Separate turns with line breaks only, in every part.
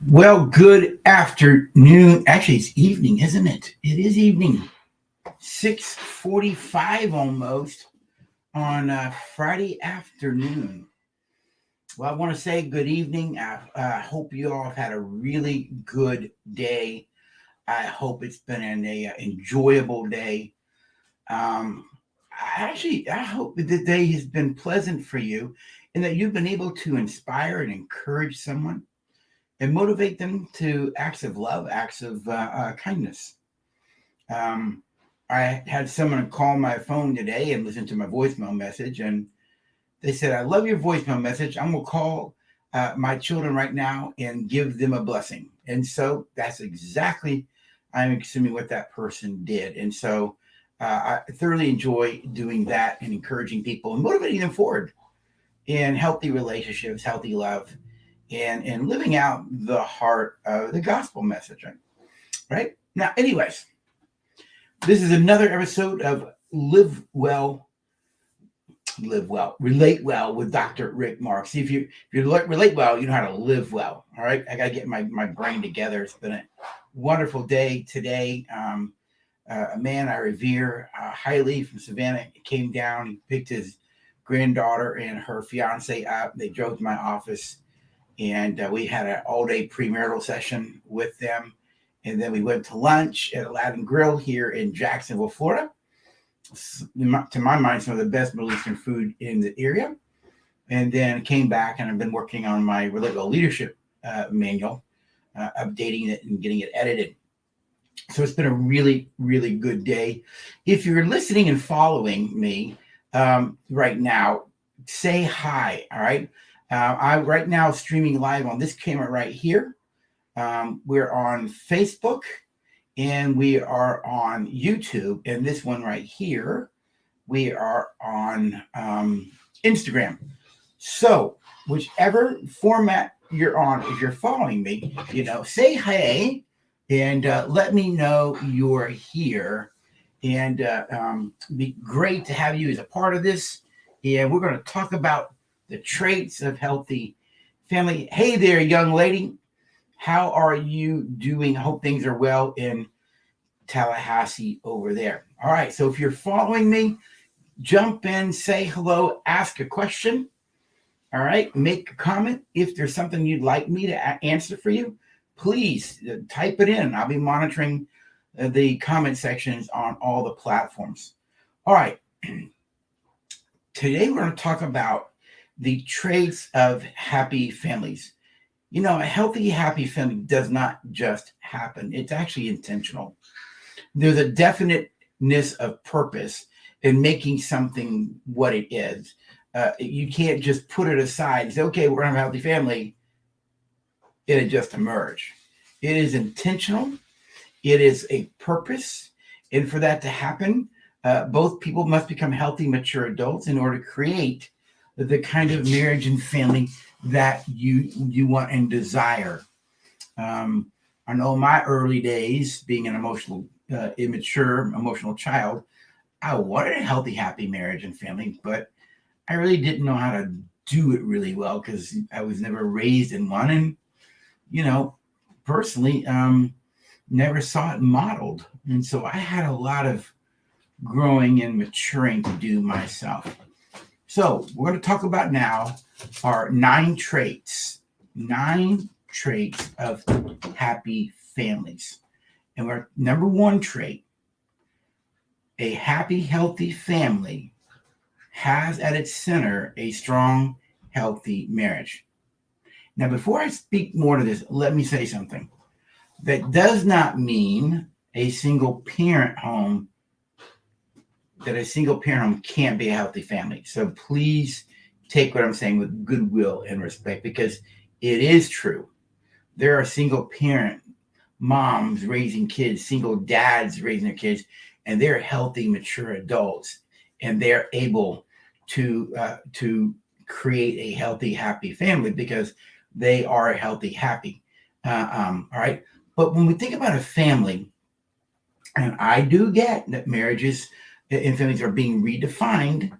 Well, good afternoon. Actually, it's evening, isn't it? It is evening. 6:45 almost on Friday afternoon. Well, I want to say good evening. I hope you all have had a really good day. I hope it's been an enjoyable day. Um, I hope that the day has been pleasant for you and that you've been able to inspire and encourage someone and motivate them to acts of love, acts of kindness. Um, I had someone call my phone today and listen to my voicemail message, and they said, "I love your voicemail message. I'm going to call my children right now and give them a blessing." And so that's exactly, I'm assuming, what that person did. And so I thoroughly enjoy doing that and encouraging people and motivating them forward in healthy relationships, healthy love, and living out the heart of the gospel message. Right? Now, anyways, this is another episode of Relate Well with Dr. Rick Mark. See, if you relate well, you know how to live well. All right. I got to get my brain together. It's been a wonderful day today. A man I revere highly from Savannah came down. He picked his granddaughter and her fiance up. They drove to my office, and we had an all-day premarital session with them. And then we went to lunch at Aladdin Grill here in Jacksonville, Florida. To my mind, some of the best Middle Eastern food in the area. And then came back, and I've been working on my Relate Well leadership manual, updating it and getting it edited. So it's been a really, really good day. If you're listening and following me right now, say hi, all right? I'm right now streaming live on this camera right here. We're on Facebook, and we are on YouTube, and this one right here, we are on Instagram. So whichever format you're on, if you're following me, say hey and let me know you're here. And be great to have you as a part of this. And we're going to talk about the traits of healthy family. Hey there, young lady. How are you doing? I hope things are well in Tallahassee over there. All right. So if you're following me, jump in, say hello, ask a question. All right. Make a comment. If there's something you'd like me to answer for you, please type it in. I'll be monitoring the comment sections on all the platforms. All right. Today we're going to talk about the traits of happy families. A healthy, happy family does not just happen. It's actually intentional. There's a definiteness of purpose in making something what it is. You can't just put it aside and say, okay, we're going to have a healthy family. It'll just emerge. It is intentional. It is a purpose. And for that to happen, both people must become healthy, mature adults in order to create the kind of marriage and family that you want and desire. I know my early days being an immature emotional child, I wanted a healthy, happy marriage and family, but I really didn't know how to do it really well because I was never raised in one, and personally, never saw it modeled, and so I had a lot of growing and maturing to do myself. So we're going to talk about now our 9 traits of happy families. And our number 1 trait, a happy, healthy family has at its center a strong, healthy marriage. Now, before I speak more to this, let me say something. That does not mean a single parent home can't be a healthy family. So please take what I'm saying with goodwill and respect, because it is true. There are single parent moms raising kids, single dads raising their kids, and they're healthy, mature adults, and they're able to create a healthy, happy family because they are healthy, happy. All right. But when we think about a family, and I do get that marriages and families are being redefined,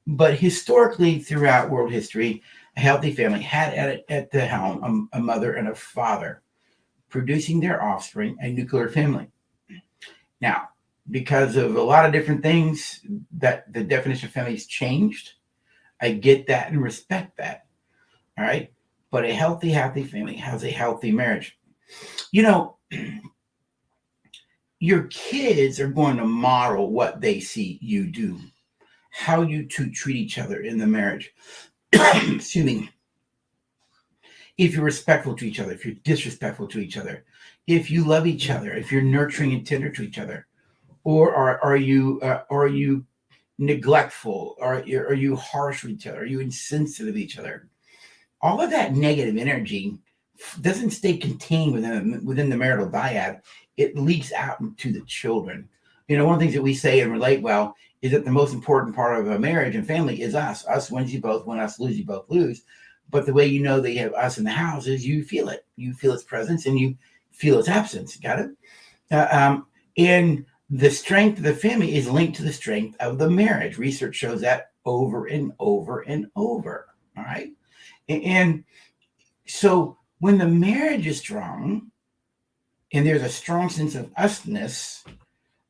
But historically, throughout world history, a healthy family had at the helm a mother and a father, producing their offspring, a nuclear family. Now, because of a lot of different things, that the definition of family has changed. I get that and respect that. All right. But a healthy, happy family has a healthy marriage. You know, your kids are going to model what they see you do, how you two treat each other in the marriage. Excuse me. If you're respectful to each other, if you're disrespectful to each other, if you love each other, if you're nurturing and tender to each other, or are you neglectful, or are you harsh with each other, are you insensitive to each other? All of that negative energy doesn't stay contained within the marital dyad. It leaks out into the children. You know, one of the things that we say and relate well is that the most important part of a marriage and family is us. Us wins, you both win. Us lose, you both lose. But the way you know that you have us in the house is you feel it. You feel its presence and you feel its absence. Got it? And the strength of the family is linked to the strength of the marriage. Research shows that over and over and over. All right. And so when the marriage is strong and there's a strong sense of usness,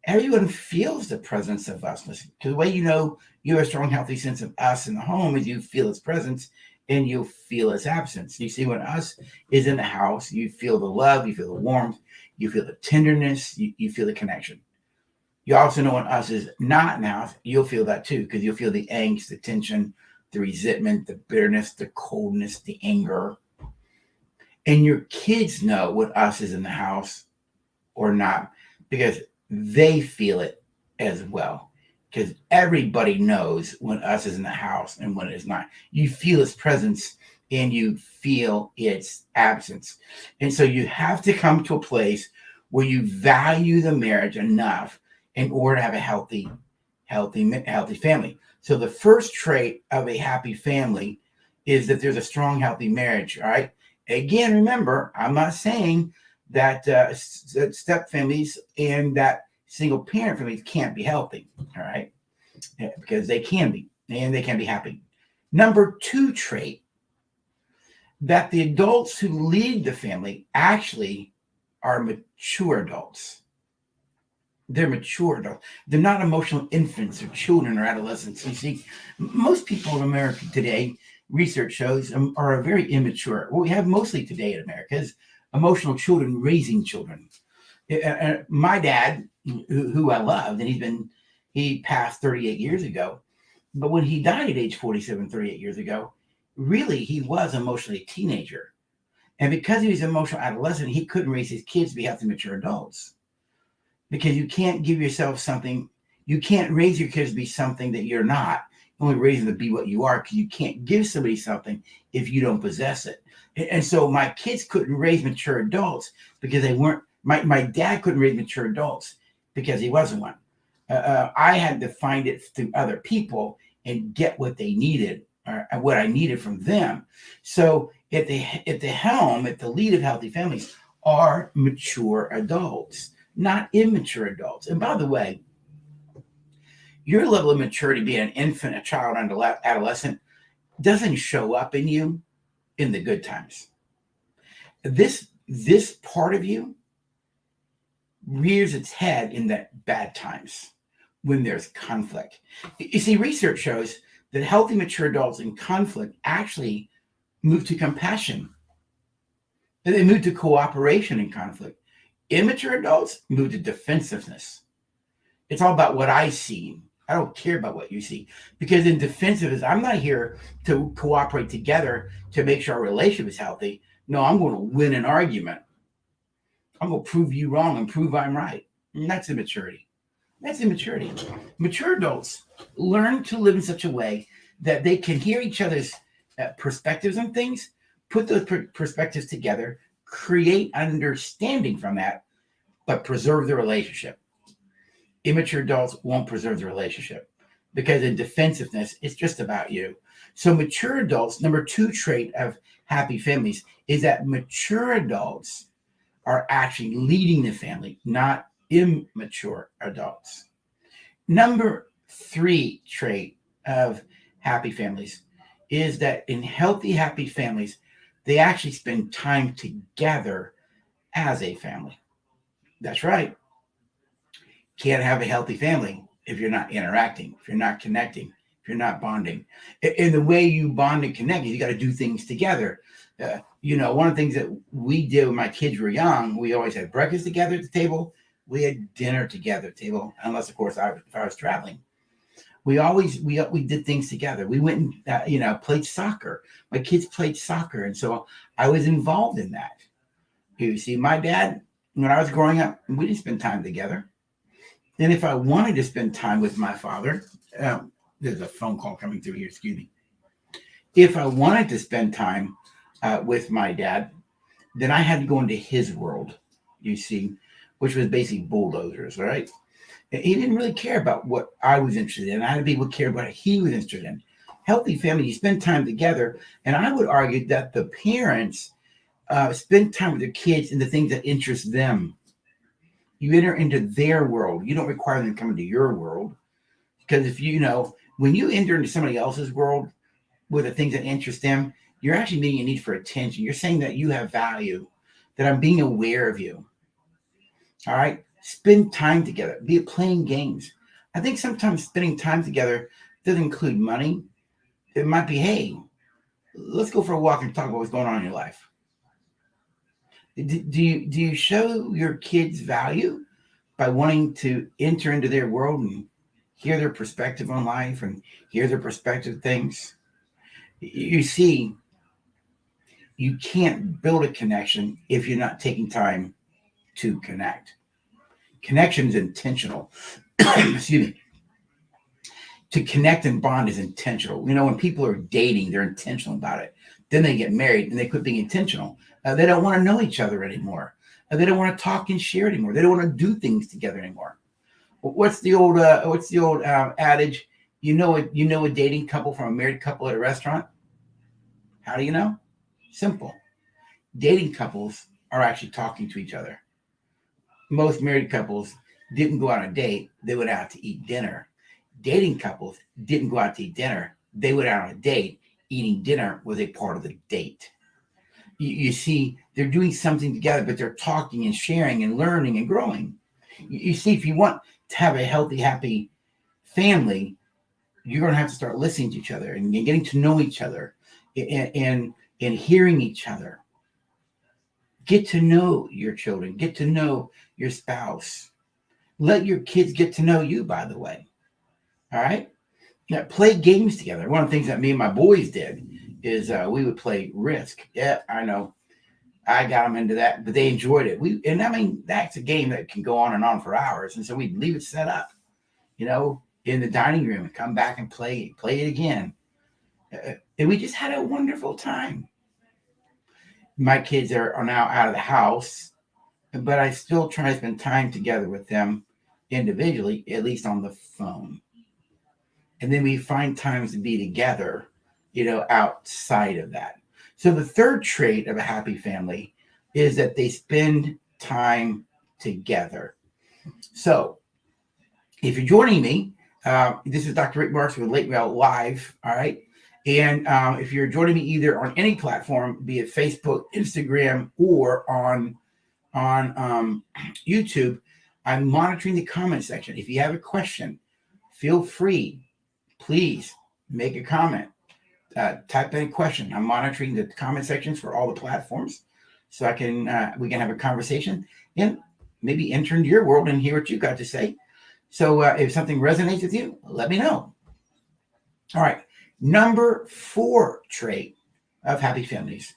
everyone feels the presence of usness. Because the way you know you have a strong, healthy sense of us in the home is you feel its presence and you feel its absence. You see, when us is in the house, you feel the love, you feel the warmth, you feel the tenderness, you feel the connection. You also know when us is not in the house, you'll feel that too, because you'll feel the angst, the tension, the resentment, the bitterness, the coldness, the anger. And your kids know when us is in the house or not, because they feel it as well. Because everybody knows when us is in the house and when it is not. You feel its presence and you feel its absence. And so you have to come to a place where you value the marriage enough in order to have a healthy family. So the first trait of a happy family is that there's a strong, healthy marriage. All right. Again, remember, I'm not saying that step families and that single parent families can't be healthy. All right. Yeah, because they can be, and they can be happy. Number 2 trait, that the adults who lead the family actually are mature adults. They're mature adults. They're not emotional infants or children or adolescents. You see, most people in America today, research shows, are very immature. What we have mostly today in America is emotional children raising children. My dad, who I loved, and he passed 38 years ago, but when he died at age 47, 38 years ago, really he was emotionally a teenager. And because he was an emotional adolescent, he couldn't raise his kids to be healthy, mature adults. Because you can't give yourself something, you can't raise your kids to be something that you're not. You only raise them to be what you are, because you can't give somebody something if you don't possess it. And so my kids couldn't raise mature adults because they weren't, my dad couldn't raise mature adults because he wasn't one. I had to find it through other people and get what they needed, or what I needed from them. So at the helm, at the lead of healthy families, are mature adults, not immature adults. And by the way, your level of maturity, being an infant, a child, and adolescent, doesn't show up in you in the good times. This part of you rears its head in the bad times when there's conflict. You see, research shows that healthy, mature adults in conflict actually move to compassion. They move to cooperation in conflict. Immature adults move to defensiveness. It's all about what I see. I don't care about what you see. Because in defensiveness, I'm not here to cooperate together to make sure our relationship is healthy. No, I'm going to win an argument. I'm going to prove you wrong and prove I'm right. And that's immaturity. That's immaturity. Mature adults learn to live in such a way that they can hear each other's perspectives on things, put those perspectives together, create understanding from that, but preserve the relationship. Immature adults won't preserve the relationship because in defensiveness, it's just about you. So mature adults, number 2 trait of happy families is that mature adults are actually leading the family, not immature adults. Number 3 trait of happy families is that in healthy, happy families, they actually spend time together as a family. That's right. Can't have a healthy family if you're not interacting, if you're not connecting, if you're not bonding. And the way you bond and connect is you got to do things together. One of the things that we did when my kids were young, we always had breakfast together at the table. We had dinner together at the table, unless of course if I was traveling. We did things together. We went and played soccer. My kids played soccer, and so I was involved in that. You see, my dad, when I was growing up, we didn't spend time together. And if I wanted to spend time with my father, there's a phone call coming through here. Excuse me. If I wanted to spend time with my dad, then I had to go into his world. You see, which was basically bulldozers, right? He didn't really care about what I was interested in. I had people care about what he was interested in. Healthy family, you spend time together. And I would argue that the parents spend time with their kids in the things that interest them. You enter into their world. You don't require them to come into your world. Because when you enter into somebody else's world with the things that interest them, you're actually meeting a need for attention. You're saying that you have value, that I'm being aware of you. All right? Spend time together, be it playing games. I think sometimes spending time together doesn't include money. It might be, hey, let's go for a walk and talk about what's going on in your life. Do you show your kids value by wanting to enter into their world and hear their perspective on life and hear their perspective things? You see, you can't build a connection if you're not taking time to connect. Connection is intentional. Excuse me. To connect and bond is intentional. When people are dating, they're intentional about it. Then they get married and they quit being intentional. They don't want to know each other anymore. They don't want to talk and share anymore. They don't want to do things together anymore. What's the old adage? You know a dating couple from a married couple at a restaurant. How do you know? Simple. Dating couples are actually talking to each other. Most married couples didn't go out on a date. They went out to eat dinner. Dating couples didn't go out to eat dinner. They went out on a date. Eating dinner was a part of the date. You see, they're doing something together, but they're talking and sharing and learning and growing. You see, if you want to have a healthy, happy family, you're going to have to start listening to each other and getting to know each other and hearing each other. Get to know your children. Get to know your spouse. Let your kids get to know you, by the way. All right? Now, play games together. One of the things that me and my boys did is we would play Risk. Yeah, I know. I got them into that, but they enjoyed it. That's a game that can go on and on for hours. And so we'd leave it set up, in the dining room and come back and play it again. And we just had a wonderful time. My kids are now out of the house, but I still try to spend time together with them individually, at least on the phone. And then we find times to be together, outside of that. So the third trait of a happy family is that they spend time together. So if you're joining me, this is Dr. Rick Marks with Late Well Live. All right. And if you're joining me either on any platform, be it Facebook, Instagram, or on YouTube, I'm monitoring the comment section. If you have a question, feel free. Please make a comment. Type in a question. I'm monitoring the comment sections for all the platforms, so we can have a conversation and maybe enter into your world and hear what you got to say. So if something resonates with you, let me know. All right. Number 4 trait of happy families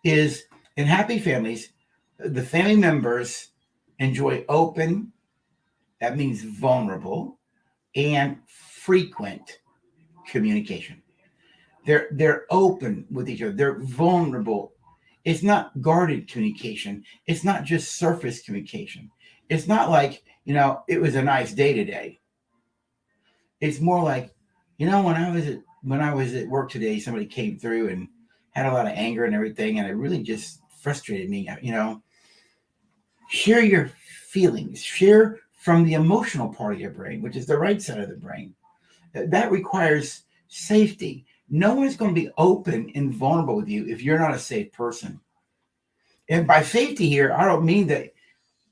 is in happy families, the family members enjoy open, that means vulnerable, and frequent communication. They're open with each other. They're vulnerable. It's not guarded communication. It's not just surface communication. It's not like, it was a nice day today. It's more like, when I was at work today, somebody came through and had a lot of anger and everything, and it really just frustrated me. Share your feelings. Share from the emotional part of your brain, which is the right side of the brain. That requires Safety. No one's going to be open and vulnerable with you if you're not a safe person. And by safety here, I don't mean that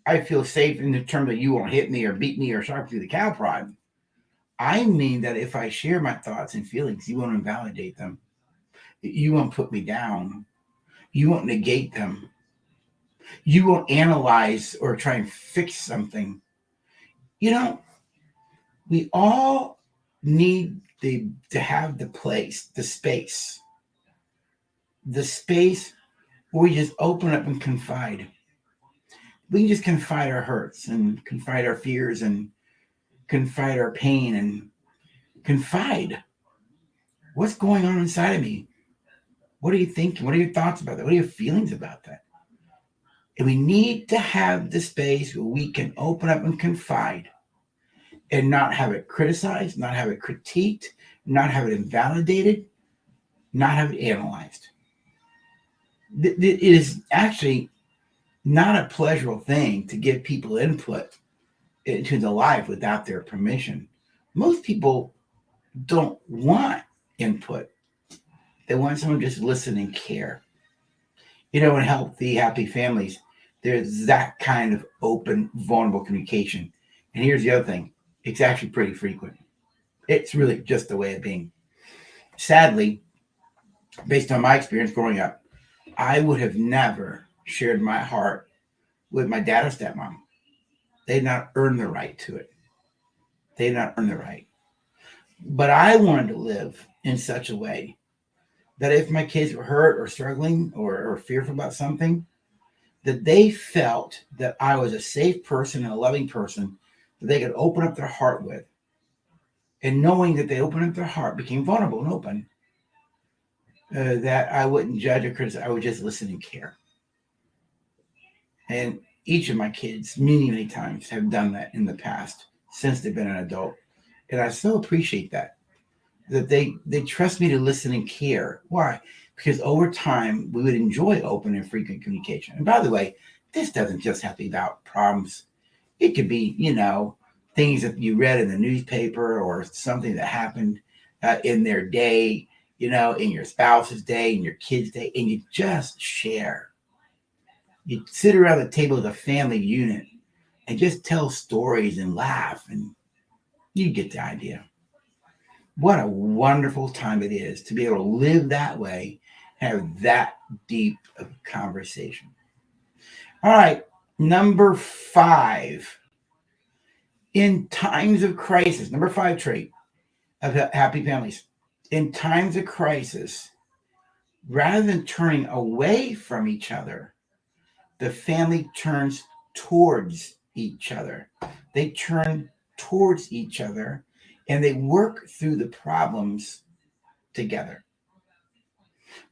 I feel safe in the term that you won't hit me or beat me or sharp through the cow prod. I mean that if I share my thoughts and feelings, you won't invalidate them. You won't put me down. You won't negate them. You won't analyze or try and fix something. You know, we all need to have the space where we just open up and confide. We can just confide our hurts and confide our fears and confide our pain and confide what's going on inside of me. What are you thinking? What are your thoughts about that? What are your feelings about that? And we need to have the space where we can open up and confide and not have it criticized, not have it critiqued, not have it invalidated, not have it analyzed. It is actually not a pleasurable thing to give people input into the life without their permission. Most people don't want input. They want someone to just listen and care. In healthy, happy families, there's that kind of open, vulnerable communication. And here's the other thing. It's actually pretty frequent. It's really just the way of being. Sadly, based on my experience growing up, I would have never shared my heart with my dad or stepmom. They did not earn the right to it. They did not earn the right. But I wanted to live in such a way that if my kids were hurt or struggling or fearful about something, that they felt that I was a safe person and a loving person that they could open up their heart with. And knowing that they opened up their heart, became vulnerable and open, that I wouldn't judge or criticize. I would just listen and care. And each of my kids, many times, have done that in the past since they've been an adult. And I so appreciate that they trust me to listen and care. Why? Because over time, we would enjoy open and frequent communication. And by the way, this doesn't just have to be about problems. It could be, things that you read in the newspaper or something that happened in their day, in your spouse's day, in your kid's day, and you just share. You sit around the table as a family unit and just tell stories and laugh, and you get the idea. What a wonderful time it is to be able to live that way, have that deep of conversation. All right, number 5. In times of crisis, number 5 trait of happy families. In times of crisis, rather than turning away from each other, the family turns towards each other. They turn towards each other and they work through the problems together.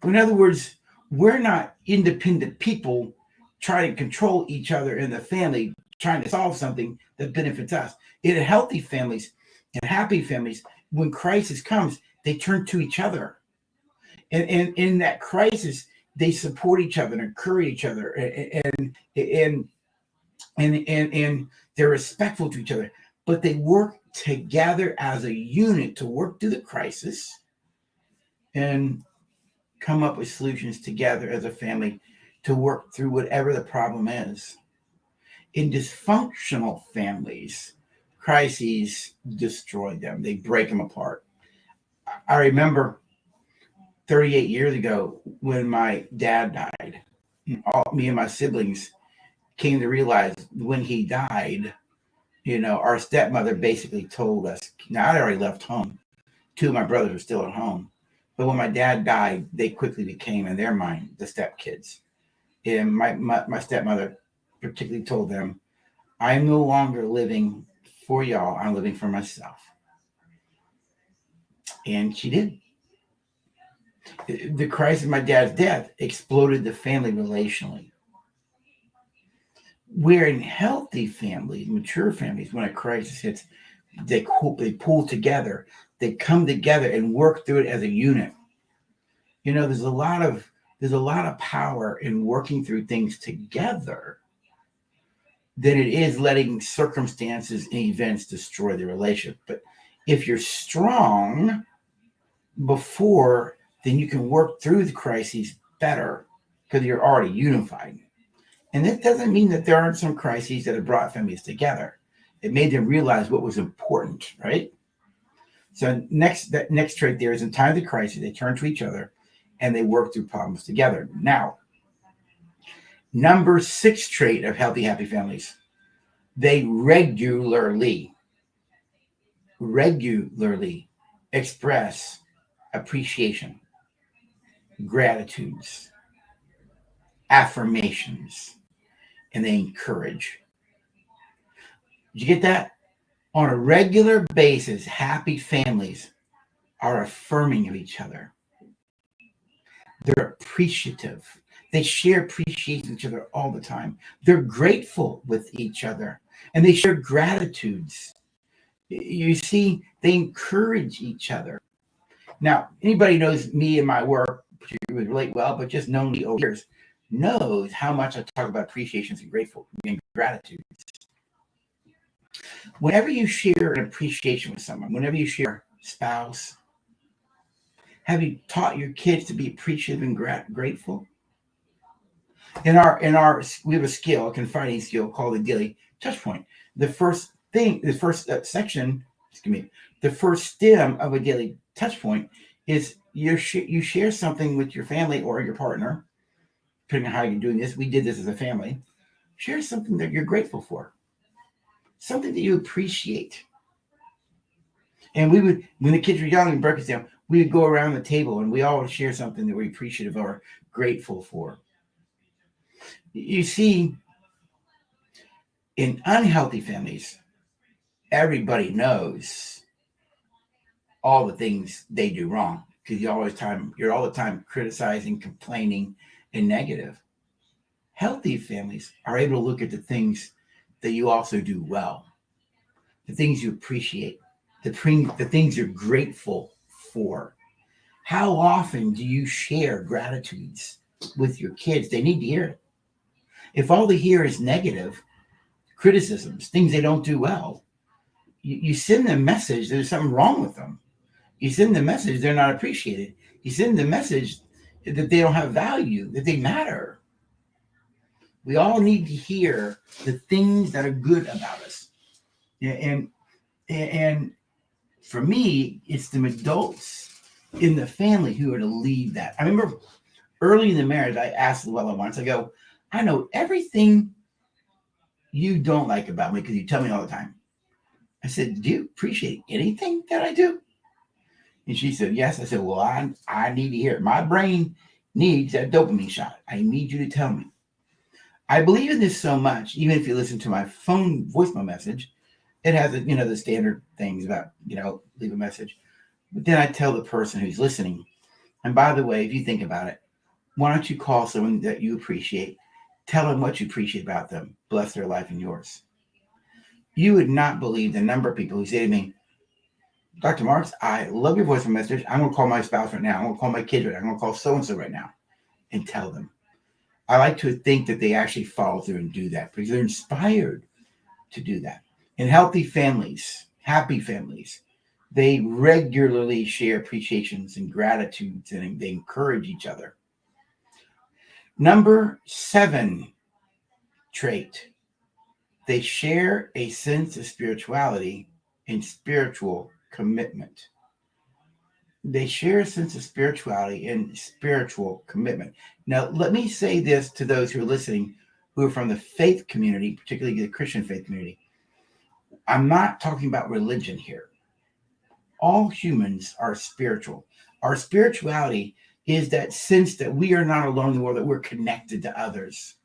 In other words, we're not independent people trying to control each other in the family, trying to solve something that benefits us. In healthy families and happy families, when crisis comes, they turn to each other. And in that crisis, they support each other and encourage each other, and they're respectful to each other. But they work together as a unit to work through the crisis and come up with solutions together as a family to work through whatever the problem is. In dysfunctional families, crises destroy them. They break them apart. I remember 38 years ago when my dad died. Me and my siblings came to realize when he died, our stepmother basically told us, now I'd already left home. 2 of my brothers were still at home. But when my dad died, they quickly became, in their mind, the stepkids. And my stepmother particularly told them, I'm no longer living for y'all. I'm living for myself. And she did. The crisis of my dad's death exploded the family relationally. Where in healthy families, mature families, when a crisis hits, they pull together. They come together and work through it as a unit. There's a lot of power in working through things together than it is letting circumstances and events destroy the relationship. But if you're strong, before, then you can work through the crises better because you're already unified. And that doesn't mean that there aren't some crises that have brought families together. It made them realize what was important, right? So that next trait there is in time of the crisis, they turn to each other and they work through problems together. Now, number 6 trait of healthy, happy families, they regularly express appreciation, gratitudes, affirmations, and they encourage. Did you get that? On a regular basis, happy families are affirming of each other. They're appreciative. They share appreciation with each other all the time. They're grateful with each other, and they share gratitudes. You see, they encourage each other. Now, anybody knows me and my work, you would relate well, but just known me over years, knows how much I talk about appreciations and grateful and gratitude. Whenever you share an appreciation with someone, whenever you share spouse, have you taught your kids to be appreciative and grateful? We have a skill, a confiding skill called the daily touch point. The first stem of a daily touch point is you share something with your family or your partner, depending on how you're doing this. We did this as a family. Share something that you're grateful for, something that you appreciate. And when the kids were young and breakfast down, we would go around the table and we all would share something that we're appreciative or grateful for. You see, in unhealthy families, everybody knows all the things they do wrong because you're all the time criticizing, complaining, and negative. Healthy families are able to look at the things that you also do well, the things you appreciate, the things you're grateful for. How often do you share gratitudes with your kids? They need to hear it. If all they hear is negative criticisms, things they don't do well, you send them a message there's something wrong with them. You send them a message they're not appreciated. You send them a message that they don't have value, that they matter. We all need to hear the things that are good about us. And for me, it's the adults in the family who are to lead that. I remember early in the marriage, I asked Luella once, I go, I know everything you don't like about me because you tell me all the time. I said, do you appreciate anything that I do? And she said, yes. I said, well, I need to hear it. My brain needs that dopamine shot. I need you to tell me. I believe in this so much, even if you listen to my phone voicemail message, it has, the standard things about, leave a message. But then I tell the person who's listening, and by the way, if you think about it, why don't you call someone that you appreciate, tell them what you appreciate about them, bless their life and yours. You would not believe the number of people who say to me, Dr. Marks, I love your voicemail message. I'm going to call my spouse right now. I'm going to call my kids right now. I'm going to call so-and-so right now and tell them. I like to think that they actually follow through and do that because they're inspired to do that. In healthy families, happy families, they regularly share appreciations and gratitudes and they encourage each other. Number 7 trait, they share a sense of spirituality and spiritual commitment. They share a sense of spirituality and spiritual commitment. Now, let me say this to those who are listening who are from the faith community, particularly the Christian faith community. I'm not talking about religion here. All humans are spiritual. Our spirituality is that sense that we are not alone in the world, that we're connected to others.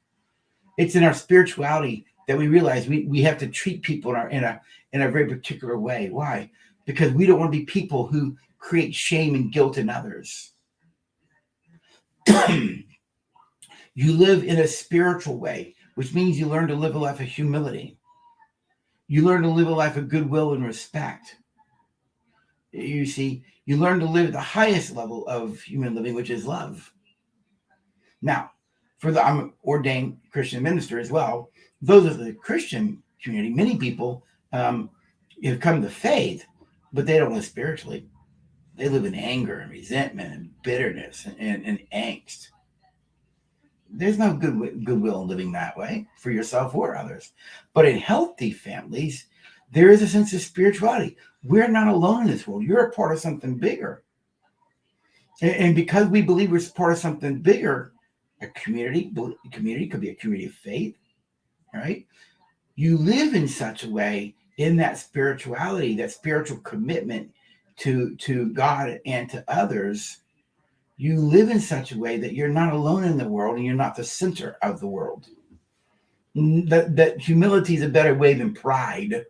It's in our spirituality that we realize we have to treat people in a very particular way. Why? Because we don't want to be people who create shame and guilt in others. You live in a spiritual way, which means you learn to live a life of humility. You learn to live a life of goodwill and respect. You see, you learn to live at the highest level of human living, which is love. Now, I'm an ordained Christian minister as well. Those of the Christian community, many people have come to faith, but they don't live spiritually. They live in anger and resentment and bitterness and angst. There's no goodwill in living that way for yourself or others. But in healthy families, there is a sense of spirituality. We're not alone in this world. You're a part of something bigger. And because we believe we're part of something bigger, a community could be a community of faith, right? You live in such a way in that spirituality, that spiritual commitment to God and to others. You live in such a way that you're not alone in the world and you're not the center of the world. That humility is a better way than pride.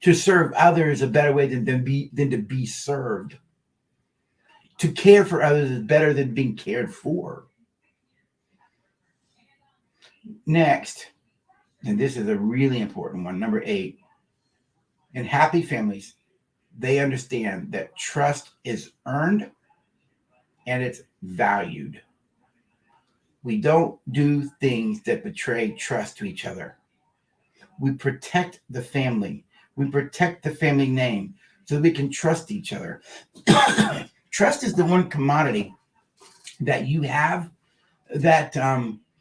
To serve others is a better way than to be served. To care for others is better than being cared for. Next, and this is a really important one, number 8. In happy families, they understand that trust is earned and it's valued. We don't do things that betray trust to each other. We protect the family. We protect the family name so that we can trust each other. Trust is the one commodity that you have that,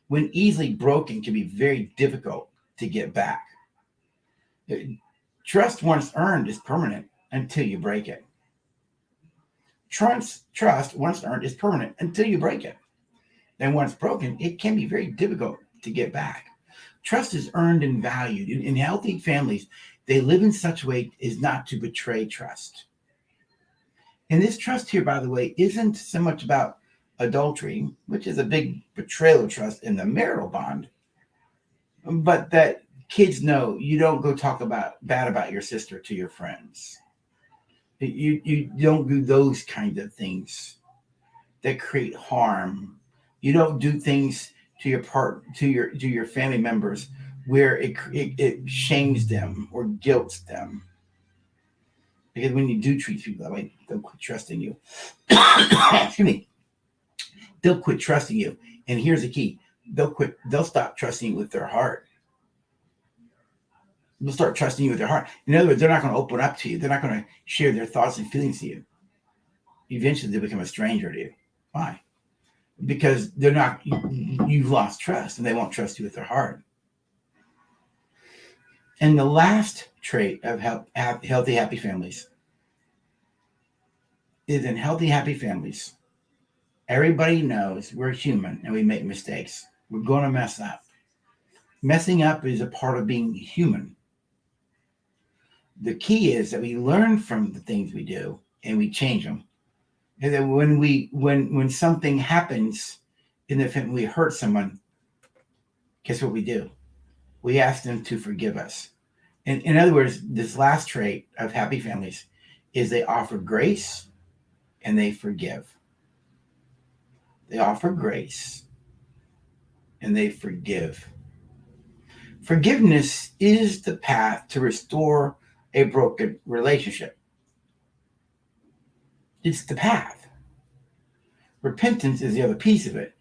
when easily broken, can be very difficult to get back. Trust once earned is permanent until you break it. Trust once earned is permanent until you break it. And once broken, it can be very difficult to get back. Trust is earned and valued. In healthy families, they live in such a way as not to betray trust. And this trust here, by the way, isn't so much about adultery, which is a big betrayal of trust in the marital bond, but that kids know you don't go talk bad about your sister to your friends. You don't do those kinds of things that create harm. You don't do things to your family members where it shames them or guilts them. Because when you do treat people that way, they'll quit trusting you. Excuse me. They'll quit trusting you. And here's the key. They'll stop trusting you with their heart. They'll start trusting you with their heart. In other words, they're not going to open up to you. They're not going to share their thoughts and feelings to you. Eventually, they become a stranger to you. Why? Because you've lost trust and they won't trust you with their heart. And the last trait of healthy, happy families is in healthy, happy families, everybody knows we're human and we make mistakes. We're going to mess up. Messing up is a part of being human. The key is that we learn from the things we do and we change them. And then when something happens in the family, we hurt someone, guess what we do? We ask them to forgive us. And in other words, this last trait of happy families is they offer grace and they forgive. They offer grace and they forgive. Forgiveness is the path to restore a broken relationship. It's the path. Repentance is the other piece of it.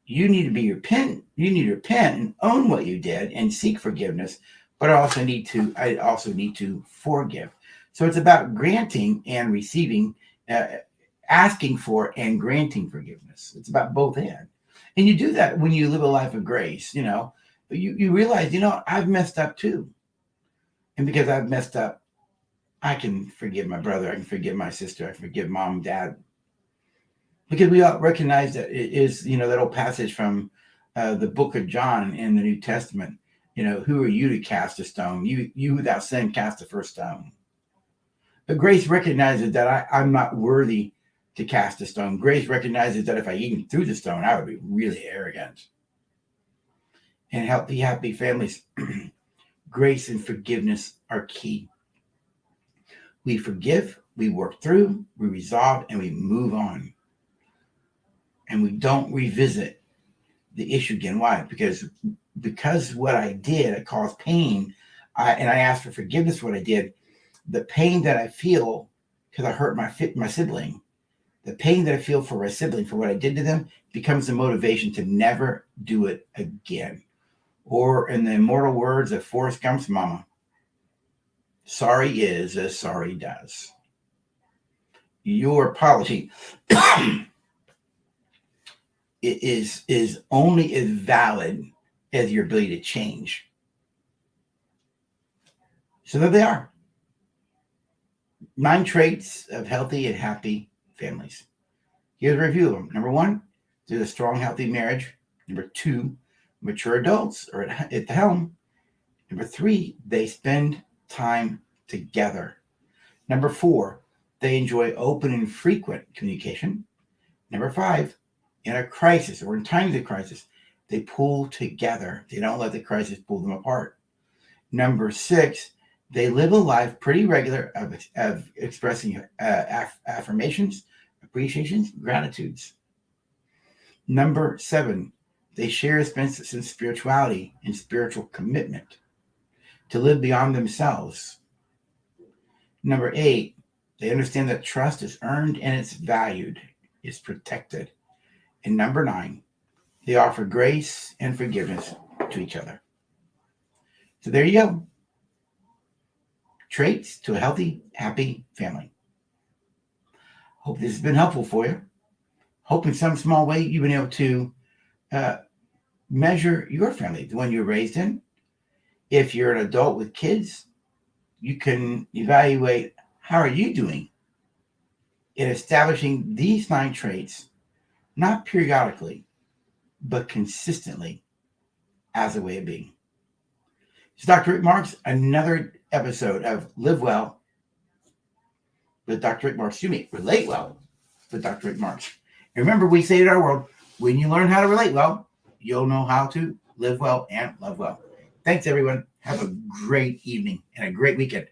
You need to repent. You need to repent and own what you did and seek forgiveness. But I also need to forgive. So it's about granting and receiving, asking for and granting forgiveness. It's about both ends. And you do that when you live a life of grace, but you realize, I've messed up too. And because I've messed up, I can forgive my brother. I can forgive my sister. I can forgive mom and dad. Because we all recognize that it is, that old passage from the book of John in the New Testament. Who are you to cast a stone? You without sin cast the first stone. But grace recognizes that I'm not worthy to cast a stone. Grace recognizes that if I even threw the stone, I would be really arrogant. And healthy, happy families, grace and forgiveness are key. We forgive, we work through, we resolve, and we move on. And we don't revisit the issue again. Why? Because what I did, it caused pain, and I asked for forgiveness for what I did. The pain that I feel because I hurt my sibling, the pain that I feel for my sibling for what I did to them becomes the motivation to never do it again. Or in the immortal words of Forrest Gump's mama, sorry is as sorry does. your policy is only as valid as your ability to change. So there they are. 9 traits of healthy and happy families. Here's a review of them. Number 1, there's a strong, healthy marriage. Number 2, mature adults are at the helm. Number 3, they spend time together. Number 4, they enjoy open and frequent communication. Number 5, in a crisis or in times of crisis, they pull together. They don't let the crisis pull them apart. Number 6, they live a life pretty regular of expressing affirmations, appreciations, gratitudes. Number 7, they share a sense of spirituality and spiritual commitment to live beyond themselves. Number 8, they understand that trust is earned and it's valued, it's protected. And number 9, they offer grace and forgiveness to each other. So there you go. Traits to a healthy, happy family. Hope this has been helpful for you. Hope in some small way you've been able to measure your family, the one you're raised in. If you're an adult with kids, you can evaluate how are you doing in establishing these 9 traits, not periodically, but consistently as a way of being. It's Dr. Rick Marks, another episode of Live Well with Dr. Rick Marks. Relate well with Dr. Rick Marks. And remember, we say in our world, when you learn how to relate well, you'll know how to live well and love well. Thanks, everyone. Have a great evening and a great weekend.